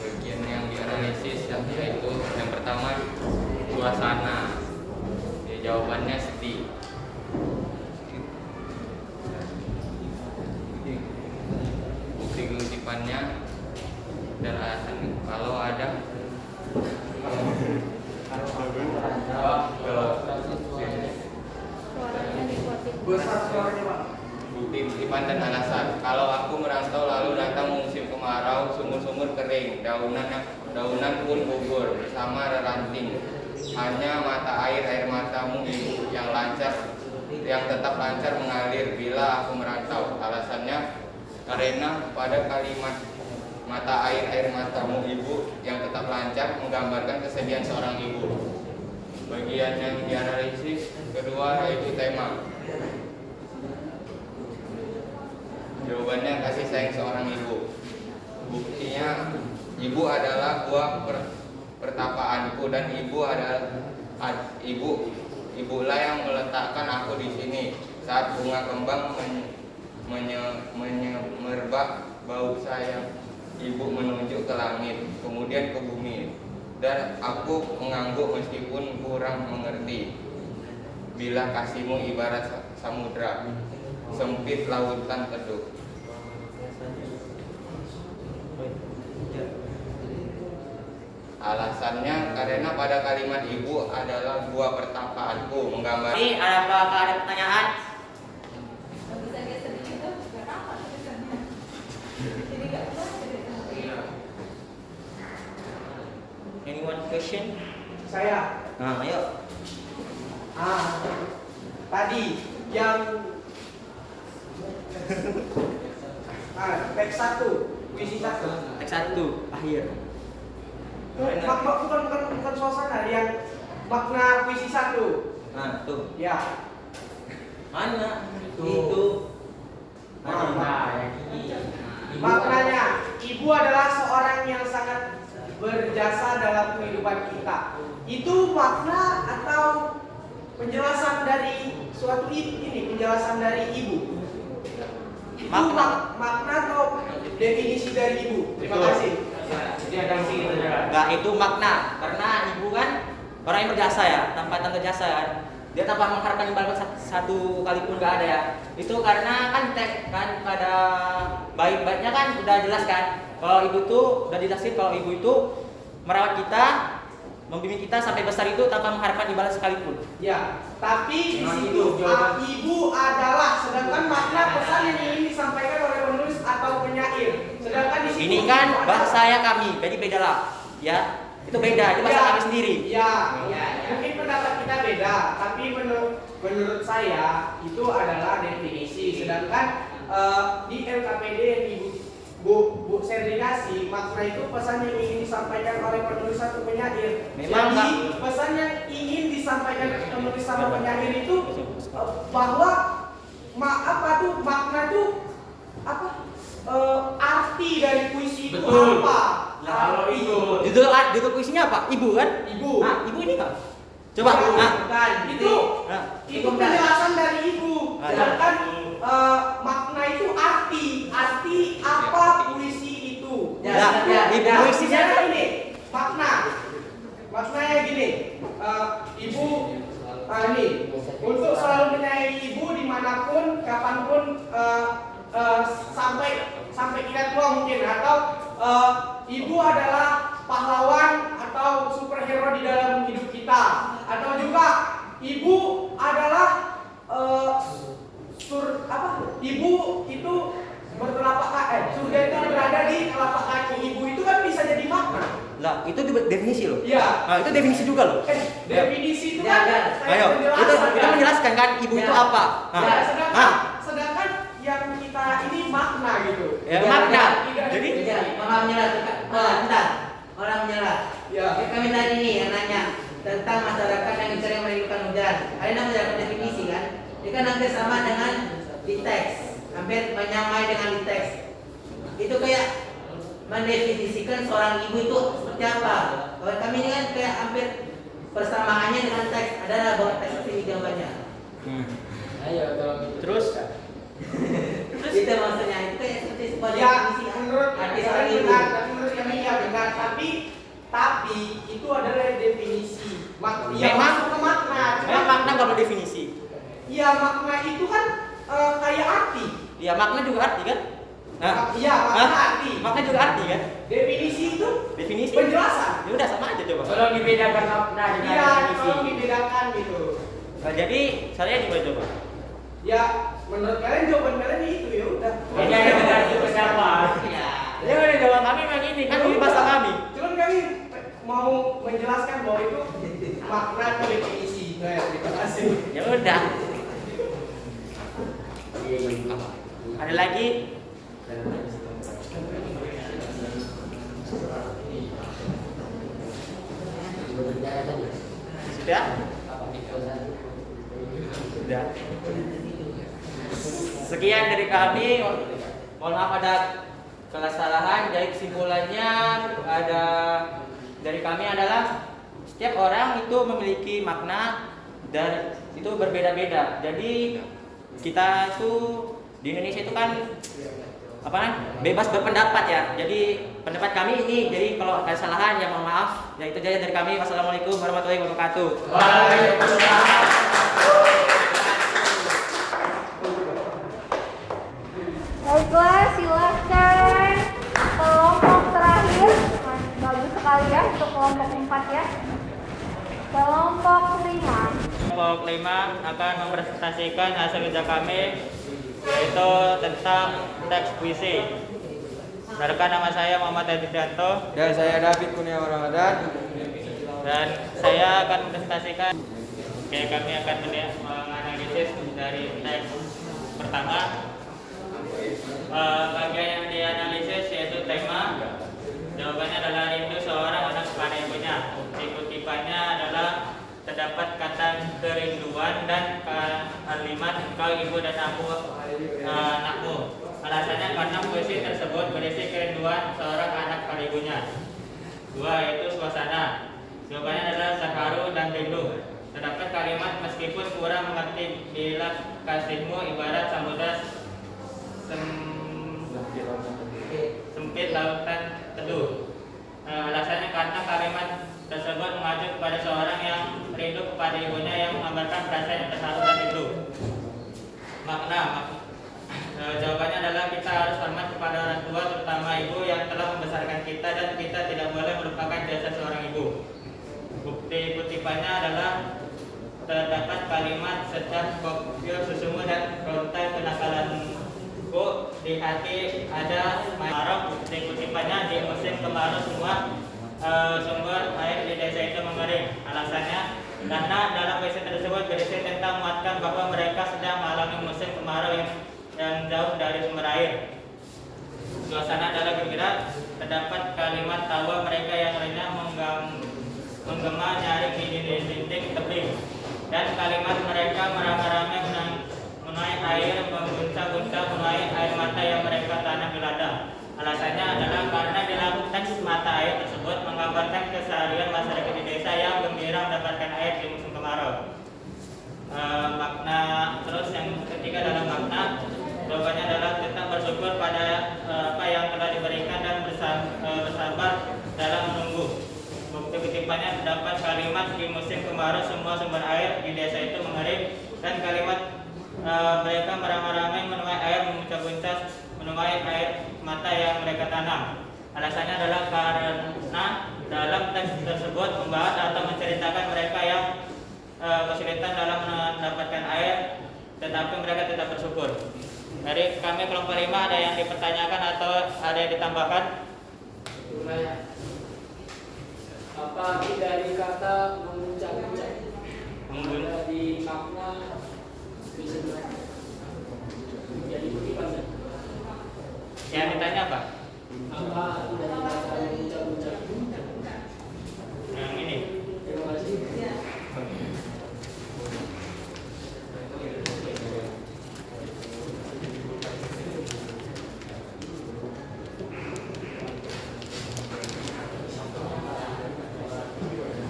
Bagian yang dianalisis yaitu yang pertama suasana. Ya, jawabannya sedih. Bukti kutipannya dan alasan kalau ada bukti kutipan dan alasan kalau aku merantau lalu datang musim kemarau, sumur-sumur kering, daunan pun gugur bersama reranting, hanya mata air matamu yang tetap lancar mengalir bila aku merantau. Alasannya karena pada kalimat mata air matamu ibu yang tetap lancar menggambarkan kesedihan seorang ibu. Bagian yang dianalisis kedua yaitu tema. Jawabannya kasih sayang seorang ibu. Buktinya ibu adalah buah pertapaanku dan ibu adalah ibulah yang meletakkan aku di sini saat bunga kembang menymerbak bau sayang. Ibu menunjuk ke langit, kemudian ke bumi, dan aku mengangguk meskipun kurang mengerti. Bila kasihmu ibarat samudra, sempit lautan teduh. Alasannya karena pada kalimat ibu adalah buah pertapaanku menggambar. Ini apakah ada pertanyaan? Anyone question? Saya. Nah, ayo. Tadi yang teks 1, puisi 1. Teks 1 akhir. Bukan suasana, yang makna puisi 1. Nah, tuh. Ya. Mana? Itu. Itu. Yang ini. Maknanya, ibu adalah seorang yang sangat berjasa dalam kehidupan kita. Itu makna atau penjelasan dari suatu ini, penjelasan dari ibu. Itu makna atau definisi dari ibu. Terima kasih. Jadi ada sih gitu ya. Enggak, itu makna. Karena ibu kan orang yang berjasa ya, tanpa tanda jasa ya. Dia tanpa mengharapkan imbalan satu kali pun nggak ada ya. Itu karena kan teks kan pada baik-baiknya kan udah jelas kan. Kalau ibu tuh udah dijelasin kalau ibu itu merawat kita, membimbing kita sampai besar itu tanpa mengharapkan imbalan sekalipun. Ya, tapi di situ ibu adalah, sedangkan makna pesan yang ingin disampaikan oleh penulis atau penyair. Sedangkan di situ Ini kan bahasa saya kami, jadi beda lah. Ya, itu beda, itu bahasa kami sendiri. Ya, mungkin pendapat kita beda, tapi menurut saya itu adalah definisi. Sedangkan di LKPD yang Bu Serdi kasih, makna itu pesan yang ingin disampaikan oleh penulis atau penyair. Memang jadi pesan yang ingin disampaikan penulis sama penyair itu bahwa makna tuh apa? Arti dari puisi itu apa? Nah, kalau itu Judul puisinya apa? Ibu kan? Ibu. Nah, ibu ini kan? Coba. Nah. Bukan. Itu penjelasan dari ibu. Nah. Sedangkan makna itu arti apa puisi itu. Puisinya ini maknanya gini. Ibu ini untuk selalu menyayangi ibu dimanapun, kapanpun, sampai kita tua mungkin, atau ibu adalah pahlawan atau superhero di dalam hidup kita, atau juga ibu adalah ibu itu bertelapak kaki, surga itu berada di telapak kaki ibu, itu kan bisa jadi makna. Lah, itu definisi loh. Iya. Nah, itu definisi juga loh. Definisi itu kan Ayo, itu menjelaskan kan ibu itu apa. Sedangkan yang kita ini makna gitu. Ya, makna. Jadi orang menyerah, orang menyerah. Ya. Kami tadi nih yang nanya tentang masyarakat yang sering merindukan hujan. Kalian menjelaskan definisi kan? Ini kan hampir sama dengan di teks, hampir menyamai dengan di teks. Itu kayak mendefinisikan seorang ibu itu seperti apa. Kalau kami ini kan kayak hampir persamaannya dengan teks. Adalah bahwa teks ini gambarnya. Ayo kalau terus Itu maksudnya itu kayak seperti sebuah Ya, definisi kan? menurut Arti kalian seorang ibu. benar, tapi menurut kami ya benar. Tapi itu adalah definisi. Masuk ke makna. Memang makna nggak perlu definisi. Ya makna itu kan kayak arti. Ya makna juga arti kan? Iya, makna arti. Makna juga arti kan? Definisi itu Definisi. penjelasan. Ya udah sama aja coba. tolong dibedakan makna dengan Iya, definisi. tolong dibedakan gitu. Nah, jadi saya juga coba. Ya, menurut kalian jawaban kalian itu ya udah. Ini ada berarti pendapat. Ya udah jawaban kami memang ini kan ini bahasa kami. Cuman kami mau menjelaskan bahwa itu makna atau definisi. Nah, terima kasih. Ya udah. Ada lagi? Sudah? Sudah. Sekian dari kami. Mohon maaf ada kesalahan. Jadi kesimpulannya ada dari kami adalah setiap orang itu memiliki makna dan itu berbeda-beda. Jadi kita itu di Indonesia itu kan bebas berpendapat ya. Jadi pendapat kami ini, jadi kalau ada kesalahan ya mohon maaf. Ya itu saja dari kami. Wassalamualaikum warahmatullahi wabarakatuh. Waalaikumsalam. Baiklah, silakan kelompok terakhir. Bagus sekali ya untuk kelompok 4 ya. Kelompok 5. Kelompok 5 akan mempresentasikan hasil kerja kami, yaitu tentang teks puisi. Perkenalkan, nama saya Muhammad Hadianto Dan saya David Kurniawan Ramadan. dan saya akan mempresentasikan. Oke, kami akan menganalisis dari teks pertama. Bagian yang dianalisis yaitu tema. Jawabannya adalah rindu seorang anak kepada ibunya. Kutipannya adalah terdapat kata kerinduan dan kalimat engkau ibu dan aku anakmu. Alasannya karena puisi tersebut berisi kerinduan seorang anak pada ibunya. 2 yaitu suasana. Jawabannya adalah saharu dan rindu. Terdapat kalimat meskipun kurang mengerti bila kasihmu ibarat samudra sempit lautan teduh. Alasannya karena kalimat tersebut mengacu kepada seorang yang rindu kepada ibunya yang menggambarkan perasaan yang terharu dan rindu. Makna. Jawabannya adalah kita harus hormat kepada orang tua, terutama ibu yang telah membesarkan kita, dan kita tidak boleh melupakan jasa seorang ibu. Bukti kutipannya adalah terdapat kalimat sejak kopio susumu dan rontai kenakalanku di hati ada kemarau. Bukti kutipannya di musim kemarau semua sumber air di desa itu mengering. Alasannya karena dalam puisi tersebut berisi tentang menguatkan bahwa mereka sedang mengalami musim kemarau yang jauh dari sumber air. Suasana adalah gembira. Terdapat kalimat tawa mereka yang lainnya menggema nyaring di dinding tebing, dan kalimat mereka meramai-ramai menuai air membuncah-buncah menuai air mata yang mereka tanam di ladang. Alasannya adalah karena dalam teks mata air tersebut menggambarkan keseharian masyarakat di desa yang gembira mendapatkan air di musim kalimat di musim kemarau semua sumber air di desa itu mengering, dan kalimat mereka meramai-ramai menuai air memuncak-muncak menuai air mata yang mereka tanam. Alasannya adalah karena dalam teks tersebut membahas atau menceritakan mereka yang kesulitan dalam mendapatkan air, tetapi mereka tetap bersyukur. Dari kami kelompok 5 ada yang dipertanyakan atau ada yang ditambahkan? Apa arti dari kata memuncak-muncak? Ada di makna bisa jadi kutipan. Yang ditanya apa? Apa arti dari kata memuncak-muncak? Yang ini. Terima kasih.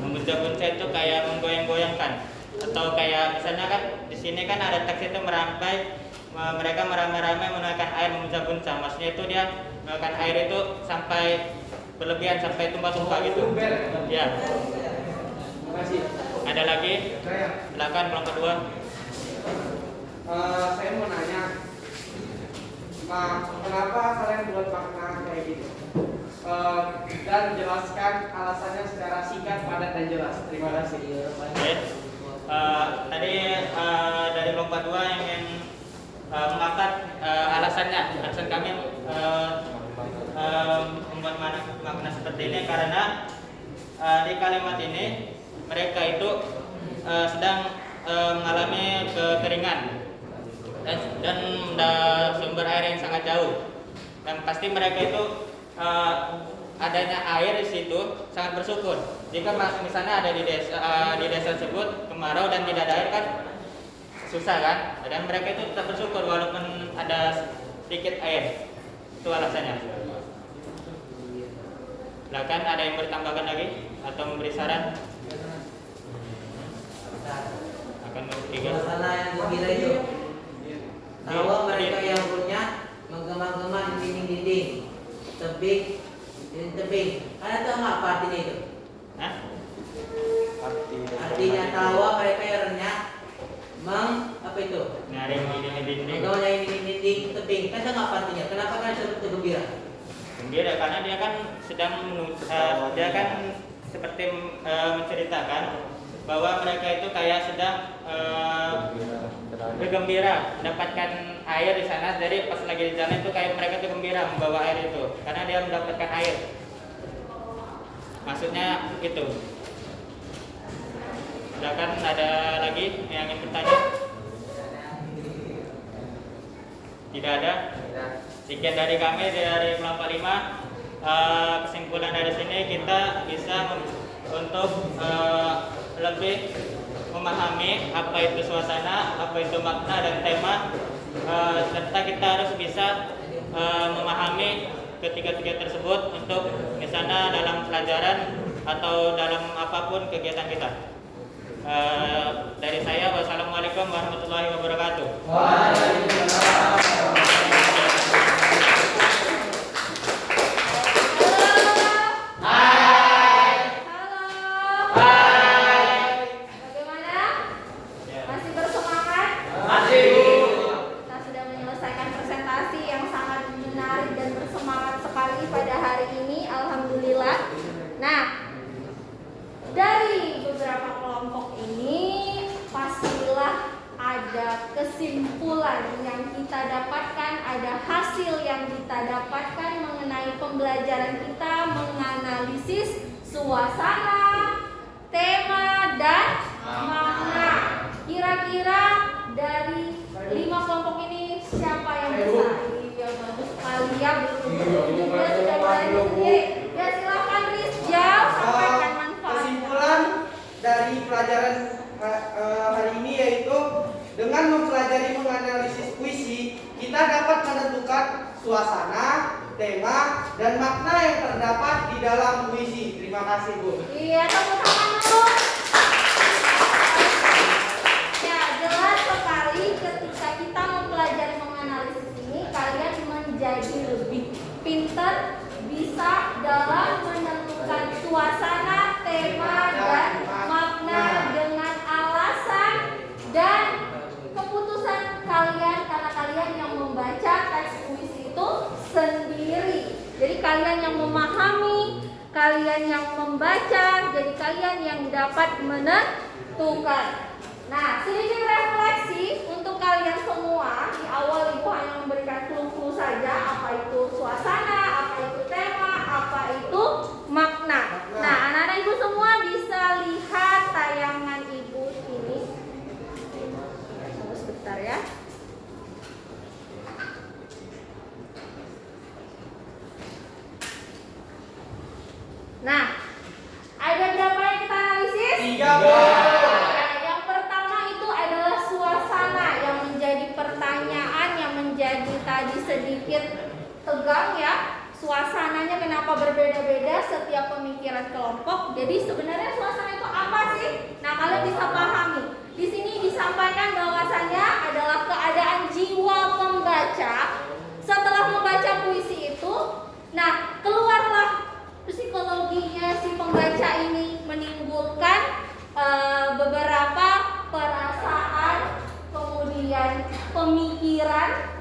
Memuncak-muncak itu kayak menggoyang-goyangkan, atau kayak misalnya kan di sini kan ada teks itu merampai, mereka meramai-ramai menuaikan air memuncak-muncak. Maksudnya itu dia menuaikan air itu sampai berlebihan, sampai tumpah-tumpah gitu. Ya. Terima kasih. Ada lagi? Silakan kelompok 2. Saya mau nanya, kenapa kalian buat makna kayak gitu? Dan jelaskan alasannya secara singkat, padat, dan jelas. Terima kasih. Oke. Tadi dari kelompok 2 yang ingin mengangkat alasannya. Alasan kami membuat makna seperti ini karena di kalimat ini mereka itu sedang mengalami kekeringan dan sumber air yang sangat jauh, dan pasti mereka itu adanya air di situ sangat bersyukur. Jika misalnya ada di desa tersebut kemarau dan tidak ada air kan susah kan, dan mereka itu tetap bersyukur walaupun ada sedikit air. Itu alasannya. Silakan, ada yang bertambahkan lagi atau memberi saran? Akan bertiga. Suasana yang gembira itu. Tawa mereka yang punya menggema-gema di dinding-dinding, tebing. Kalian tahu nggak apa artinya itu? Hah? Artinya tawa mereka yang renyah, apa itu? Nyaring di dinding. Menggema yang di dinding, tebing. Kalian tahu nggak apa artinya? Kenapa kalian seperti gembira? Gembira karena dia kan sedang dia kan seperti menceritakan bahwa mereka itu kayak sedang bergembira mendapatkan air di sana. Jadi pas lagi di jalan itu kayak mereka tuh gembira membawa air itu karena dia mendapatkan air. Maksudnya itu. Silakan, ada lagi yang ingin bertanya? Tidak ada. Sekian dari kami dari kelompok 5. Kesimpulan dari sini kita bisa untuk lebih memahami apa itu suasana, apa itu makna dan tema, serta kita harus bisa memahami ketiga-tiga tersebut untuk misalnya dalam pelajaran atau dalam apapun kegiatan kita. Dari saya, wassalamualaikum warahmatullahi wabarakatuh. Kesimpulan yang kita dapatkan, ada hasil yang kita dapatkan mengenai pembelajaran kita menganalisis suasana, tema, dan makna. Kira-kira dari 5 kelompok ini siapa yang bisa? Iya, bagus sekali ya, juga sudah belajar sendiri. Ya, silakan Rizja, sampaikan manfaat. Kesimpulan dari pelajaran hari ini yaitu dengan mempelajari menganalisis puisi, kita dapat menentukan suasana, tema, dan makna yang terdapat di dalam puisi. Terima kasih, Bu. Iya, tepuk tangan dulu. Ya, jelas sekali ketika kita mempelajari menganalisis ini, kalian menjadi lebih pintar, bisa dalam menentukan suasana, tema, dan dapat menentukan. Nah, sedikit refleksi untuk kalian semua. Di awal Ibu hanya memberikan clue-clue saja, apa itu suasana, apa itu tema, apa itu makna. Nah, anak-anak Ibu semua bisa lihat tayangan Ibu ini. Tunggu sebentar ya. Nah, ada berapa yang kita analisis? 3, Bu. Nah, yang pertama itu adalah suasana yang menjadi pertanyaan, yang menjadi tadi sedikit tegang ya. Suasananya kenapa berbeda-beda setiap pemikiran kelompok. Jadi sebenarnya suasana itu apa sih? Nah, kalian bisa pahami. Di sini disampaikan bahwasannya adalah keadaan jiwa pembaca setelah membaca puisi itu. Nah, keluarlah psikologinya si pembaca ini, menimbulkan beberapa perasaan, kemudian pemikiran,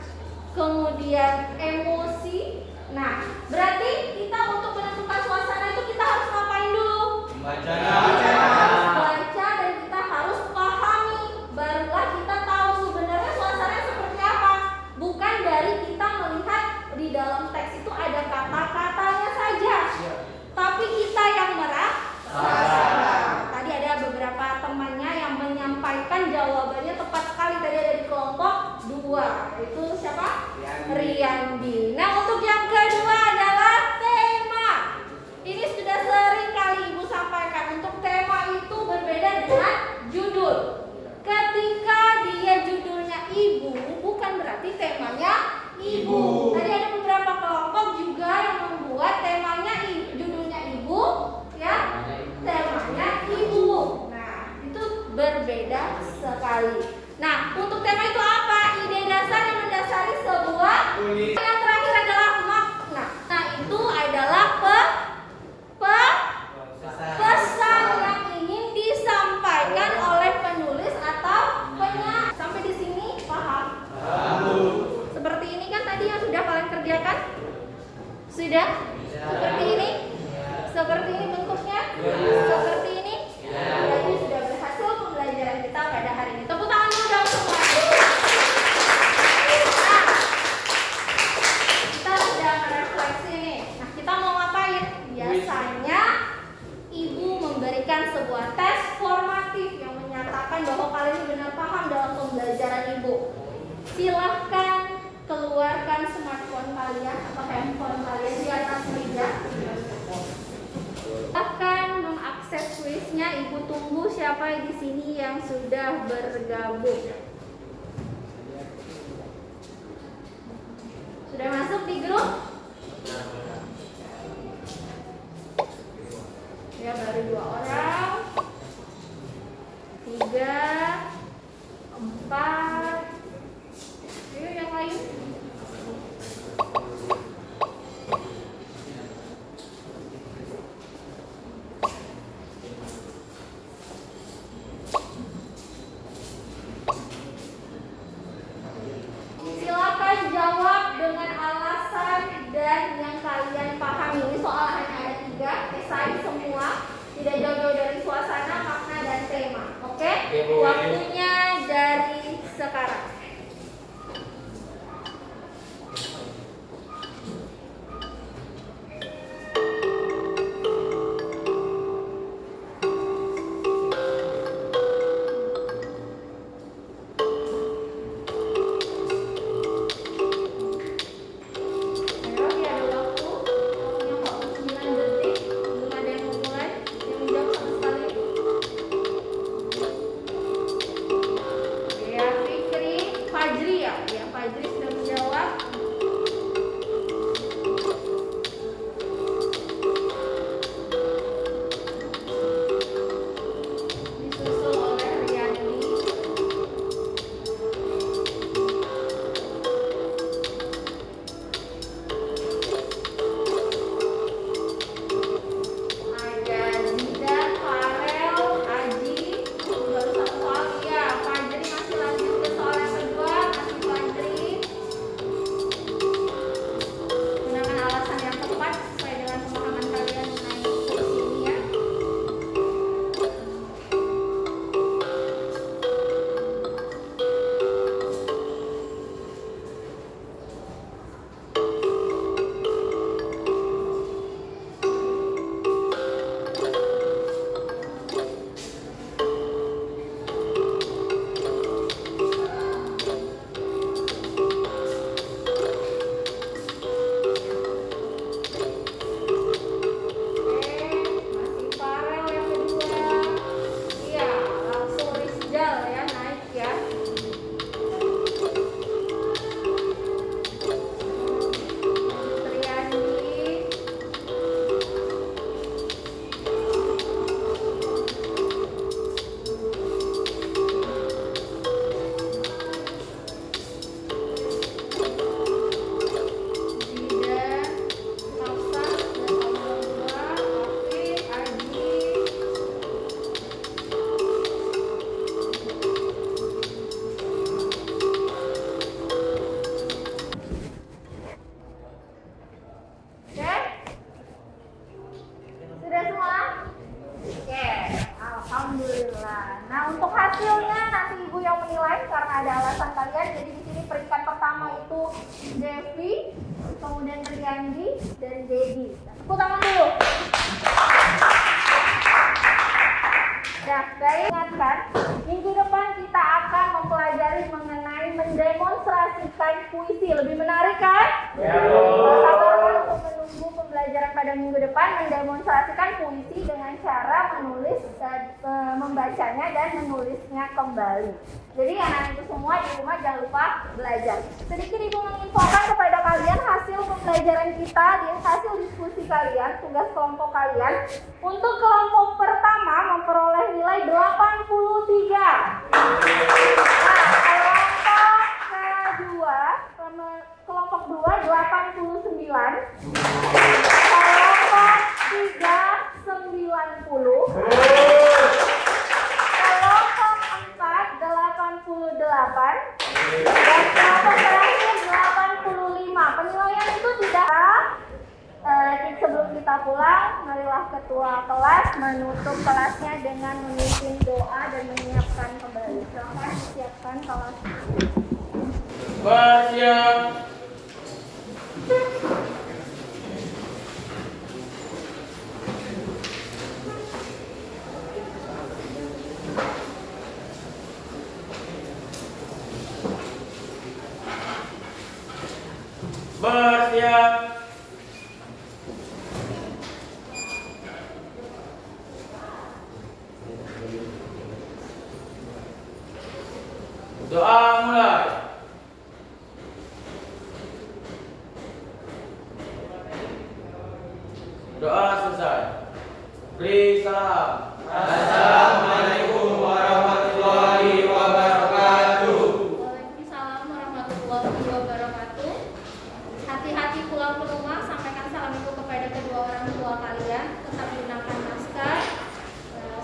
kemudian emosi. Nah, berarti kita untuk menentukan suasana itu kita harus ngapain dulu? Membaca. Kita harus baca dan kita harus pahami. Barulah kita tahu sebenarnya suasananya seperti apa. Bukan dari kita melihat di dalam teks itu ada kata-katanya saja, tapi kita yang merasakan. Tadi ada beberapa temannya yang menyampaikan jawabannya tepat sekali. Tadi ada di kelompok 2. Itu siapa? Riyandi. Nah, untuk yang kedua adalah tema. Ini sudah sering kali Ibu sampaikan. Untuk tema itu berbeda dengan judul. Ketika dia judulnya Ibu, bukan berarti temanya Ibu. Tadi ada beberapa kelompok juga yang membuat temanya judulnya Ibu, ya, temanya Ibu. Nah, itu berbeda sekali. Nah, untuk tema itu apa? Ide dasar yang mendasari sebuah. Yang terakhir adalah makna. Nah, itu adalah pesan yang ingin disampaikan oleh penulis atau penyair. Sampai di sini paham? Seperti ini kan tadi yang sudah kalian kerjakan? Sudah? Seperti ini? Seperti ini bentuknya? Seperti ini? Berarti sudah berhasil pembelajaran kita pada hari ini. Tepuk tangan dulu dong semua. Nah, kita sudah merefleksi nih. Nah, kita mau ngapain? Biasanya Ibu memberikan sebuah tes formatif yang menyatakan bahwa kalian benar paham dalam pembelajaran Ibu. Silahkan keluarkan smartphone kalian atau handphone kalian di atas meja. Akan mengakses kuisnya. Ibu tunggu siapa di sini yang sudah bergabung. Sudah masuk di grup? Ya, baru 2 orang, 3, 4. Ayo yang lain. Silakan jawab dengan alasan dan yang kalian pahami. Ini soal hanya ada 3, esai semua, tidak jauh-jauh dari suasana, makna, dan tema. Oke? Waktunya dari sekarang. Fikri, Hasilnya nanti ibu yang menilai karena ada alasan kalian. Jadi di sini peringkat pertama itu Devi, kemudian Riyandi dan Dedi. Tepuk tangan dulu. Nah, saya ingatkan, minggu depan kita akan mempelajari mengenai mendemonstrasikan puisi. Lebih menarik kan? Ya. Sabarkan untuk menunggu pembelajaran pada minggu depan, mendemonstrasikan puisi dengan cara menulis, membacanya dan menulisnya kembali. Jadi anak itu semua di rumah jangan lupa belajar. Sedikit ibu menginfokan kepada kalian hasil pembelajaran kita, hasil diskusi kalian, tugas kelompok kalian. Untuk kelompok pertama memperoleh nilai 83. Nah, kelompok 2 89. Kelompok 3 90. Kelompok 4 88. Dan kelompok terakhir 85. Penilaian itu tidak. Sebelum kita pulang, marilah ketua kelas menutup kelasnya dengan memimpin doa dan menyiapkan kembali. Silakan siapkan kelas. Bersiap. Bersiap. Doa mulai. Doa selesai. Beri salam. Assalamualaikum warahmatullahi wabarakatuh. Waalaikumsalam warahmatullahi wabarakatuh. Hati-hati pulang ke rumah, sampaikan salam itu kepada kedua orang tua kalian. Tetap gunakan masker.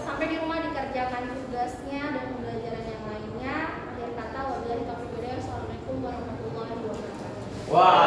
Sampai di rumah dikerjakan tugasnya dan pembelajaran yang lainnya. Akhir kata, wabillahi taufiq wal hidayah. Assalamualaikum warahmatullahi wabarakatuh. Wah.